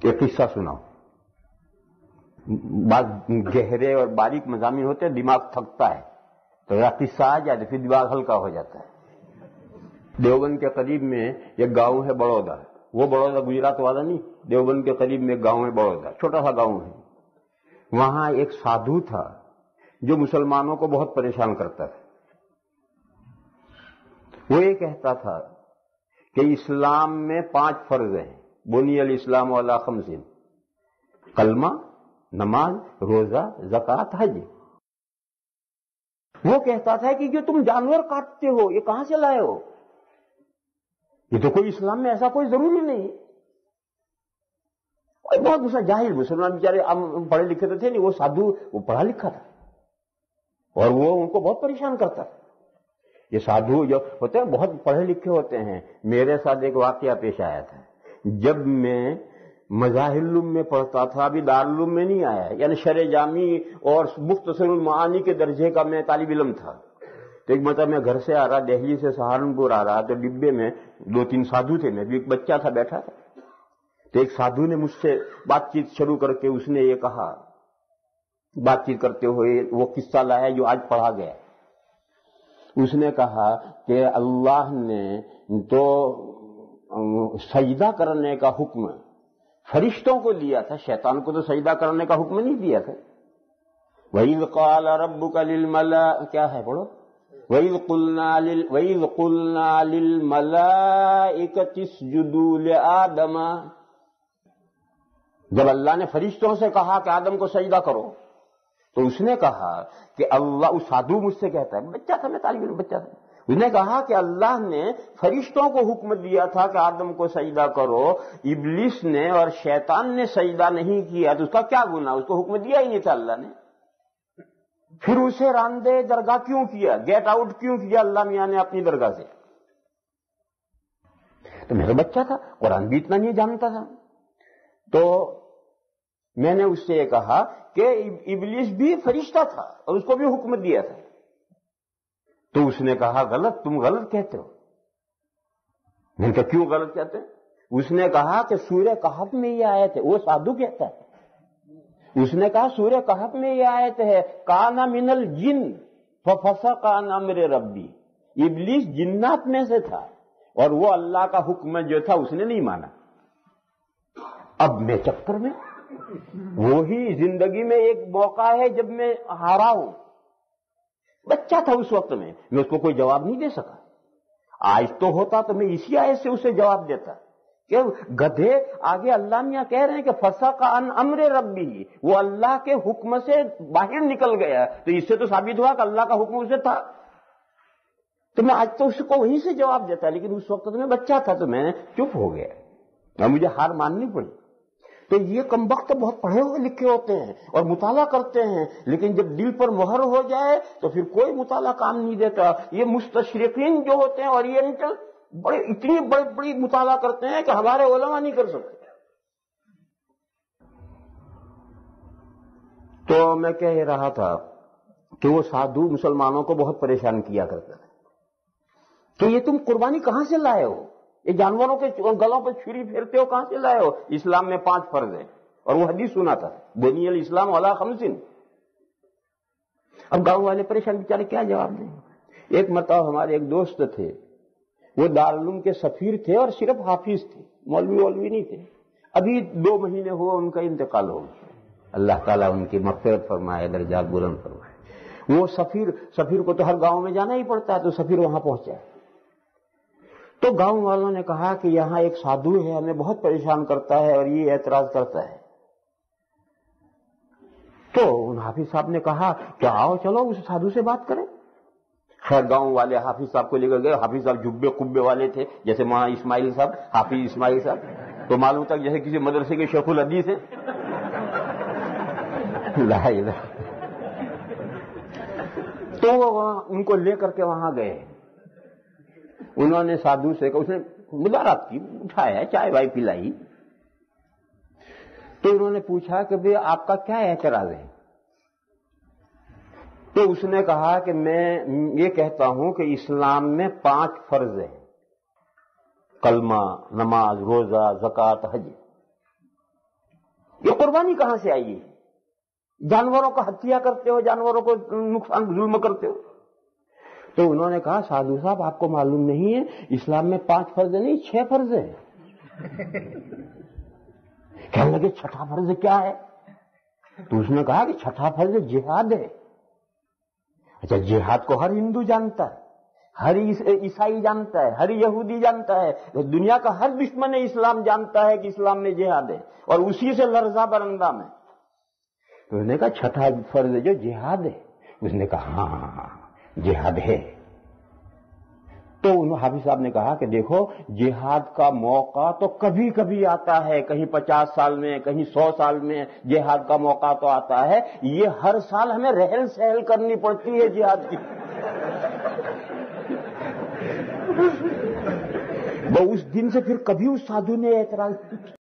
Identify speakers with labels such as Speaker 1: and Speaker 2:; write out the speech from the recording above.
Speaker 1: ایک قصہ سناؤ. بعض گہرے اور باریک مضامین ہوتے ہیں، دماغ تھکتا ہے تو ذرا قصہ آ جائے تو پھر دماغ ہلکا ہو جاتا ہے. دیوبند کے قریب میں ایک گاؤں ہے بڑودا. وہ بڑودا گجرات والا نہیں، دیوبند کے قریب میں ایک گاؤں ہے بڑودا، چھوٹا سا گاؤں ہے. وہاں ایک سادھو تھا جو مسلمانوں کو بہت پریشان کرتا تھا. وہ یہ کہتا تھا کہ اسلام میں 5 فرض ہیں. بنی الاسلام علی 5: کلمہ، نماز، روزہ، زکوٰۃ، حج. وہ کہتا تھا کہ جو تم جانور کاٹتے ہو یہ کہاں سے لائے ہو؟ یہ تو کوئی اسلام میں ایسا کوئی ضروری نہیں. اور بہت دوسرا جاہل مسلمان بیچارے پڑھے لکھے تو تھے نہیں، وہ سادھو وہ پڑھا لکھا تھا اور وہ ان کو بہت پریشان کرتا تھا. یہ سادھو جو ہوتے ہیں بہت پڑھے لکھے ہوتے ہیں. میرے ساتھ ایک واقعہ پیش آیا تھا جب میں مظاہر میں پڑھتا تھا، ابھی دارالعلوم میں نہیں آیا، یعنی شرح جامی اور مختصر المعانی کے درجے کا میں طالب علم تھا. تو ایک مرتبہ میں گھر سے آ رہا، دہلی سے سہارنپور آ رہا، تو ڈبے میں 2-3 سادھو تھے، میں بھی ایک بچہ تھا بیٹھا تھا. تو ایک سادھو نے مجھ سے بات چیت شروع کر کے اس نے یہ کہا، بات چیت کرتے ہوئے وہ قصہ لایا جو آج پڑھا گیا. اس نے کہا کہ اللہ نے تو سجدہ کرنے کا حکم فرشتوں کو دیا تھا، شیطان کو تو سجدہ کرنے کا حکم نہیں دیا تھا. وَإِذْ قَالَ رَبُّكَ لِلْمَلَائِكَةِ کیا ہے پڑھو، وَإِذْ قُلْنَا لِلْمَلَائِكَةِ اسْجُدُوا لِآدَمَ. جب اللہ نے فرشتوں سے کہا کہ آدم کو سجدہ کرو تو اس نے کہا کہ اللہ، اس سادھو مجھ سے کہتا ہے، بچہ تھا میں طالب علم بچہ تھا، اس نے کہا کہ اللہ نے فرشتوں کو حکم دیا تھا کہ آدم کو سجدہ کرو، ابلیس نے اور شیطان نے سجدہ نہیں کیا تو اس کا کیا گناہ؟ اس کو حکم دیا ہی نہیں تھا اللہ نے. پھر اسے راندے درگاہ کیوں کیا، گیٹ آؤٹ کیوں کیا اللہ میاں نے اپنی درگاہ سے؟ تو میرا بچہ تھا، قرآن بھی اتنا نہیں جانتا تھا. تو میں نے اس سے یہ کہا کہ ابلیس بھی فرشتہ تھا اور اس کو بھی حکم دیا تھا. تو اس نے کہا غلط، تم غلط کہتے ہو. میں نے کہا کیوں غلط کہتے ہیں؟ اس نے کہا کہ سورہ کہف میں یہ آیت ہے، وہ سادھو کہتا ہے. اس نے کہا سورہ کہف میں یہ آیت ہے، کان من الجن ففسق عن امر ربی. ابلیس جنات میں سے تھا اور وہ اللہ کا حکم جو تھا اس نے نہیں مانا. اب میں چکر میں، وہی زندگی میں ایک موقع ہے جب میں ہارا ہوں. بچہ تھا اس وقت میں اس کو کوئی جواب نہیں دے سکا. آج تو ہوتا تو میں اسی آیت سے اسے جواب دیتا کہ گدھے، آگے اللہ میاں کہہ رہے ہیں کہ فسق عن امر ربی، وہ اللہ کے حکم سے باہر نکل گیا، تو اس سے تو ثابت ہوا کہ اللہ کا حکم اسے تھا. تو میں آج تو اس کو وہیں سے جواب دیتا، لیکن اس وقت تو میں بچہ تھا تو میں چپ ہو گیا اور مجھے ہار ماننی پڑی. تو یہ کمبخت بہت پڑھے ہوئے لکھے ہوتے ہیں اور مطالعہ کرتے ہیں، لیکن جب دل پر مہر ہو جائے تو پھر کوئی مطالعہ کام نہیں دیتا. یہ مستشرقین جو ہوتے ہیں اورینٹل، بڑے اتنی بڑی مطالعہ کرتے ہیں کہ ہمارے علماء نہیں کر سکتے. تو میں کہہ رہا تھا کہ وہ سادھو مسلمانوں کو بہت پریشان کیا کرتا ہے کہ یہ تم قربانی کہاں سے لائے ہو، یہ جانوروں کے گلوں پہ چھری پھیرتے ہو کہاں سے لائے ہو؟ اسلام میں 5 فرض ہیں اور وہ حدیث سنا تھا، بنی الاسلام علی 5. اب گاؤں والے پریشان بیچارے کیا جواب دیں. ایک مرتبہ ہمارے ایک دوست تھے، وہ دارالعلوم کے سفیر تھے اور صرف حافظ تھے، مولوی نہیں تھے. ابھی 2 مہینے ہوا ان کا انتقال ہو گیا. اللہ تعالیٰ ان کی مغفرت فرمائے، درجات بلند فرمائے. وہ سفیر کو تو ہر گاؤں میں جانا ہی پڑتا ہے، تو سفیر وہاں پہنچا. تو گاؤں والوں نے کہا کہ یہاں ایک سادھو ہے، ہمیں بہت پریشان کرتا ہے اور یہ اعتراض کرتا ہے. تو ان حافظ صاحب نے کہا کہ آؤ چلو اس سادھو سے بات کریں. خیر گاؤں والے حافظ صاحب کو لے کر گئے. حافظ صاحب جبے قبے والے تھے، جیسے مولانا اسماعیل صاحب، حافظ اسماعیل صاحب، تو معلوم تک جیسے کسی مدرسے کے شیخ الحدیث ہیں. لا الہ. تو ان کو لے کر کے وہاں گئے. انہوں نے سادھو سے کہا، اس نے مدارات کی، اٹھایا، چائے وائے پلائی. تو انہوں نے پوچھا کہ بھئی آپ کا کیا اعتراض ہے؟ تو اس نے کہا کہ میں یہ کہتا ہوں کہ اسلام میں 5 فرض ہیں، کلمہ، نماز، روزہ، زکوٰۃ، حج. یہ قربانی کہاں سے آئی ہے؟ جانوروں کا ہتیا کرتے ہو، جانوروں کو نقصان ظلم کرتے ہو۔ تو انہوں نے کہا سادھو صاحب آپ کو معلوم نہیں ہے اسلام میں 5 فرض نہیں 6 فرض ہے۔ کہنے لگے چھٹا فرض کیا ہے؟ تو اس نے کہا کہ چھٹا فرض جہاد ہے۔ اچھا جہاد کو ہر ہندو جانتا ہے، ہر عیسائی جانتا ہے، ہر یہودی جانتا ہے، دنیا کا ہر دشمن اسلام جانتا ہے کہ اسلام میں جہاد ہے اور اسی سے لرزہ برندام ہے۔ تو اس نے کہا چھٹا فرض جو جہاد ہے۔ اس نے کہا ہاں جہاد ہے۔ تو حافظ صاحب نے کہا کہ دیکھو جہاد کا موقع تو کبھی کبھی آتا ہے، کہیں 50 سال میں، کہیں 100 سال میں جہاد کا موقع تو آتا ہے، یہ ہر سال ہمیں رہل سہل کرنی پڑتی ہے جہاد کی۔ وہ اس دن سے پھر کبھی اس سادھو نے اعتراض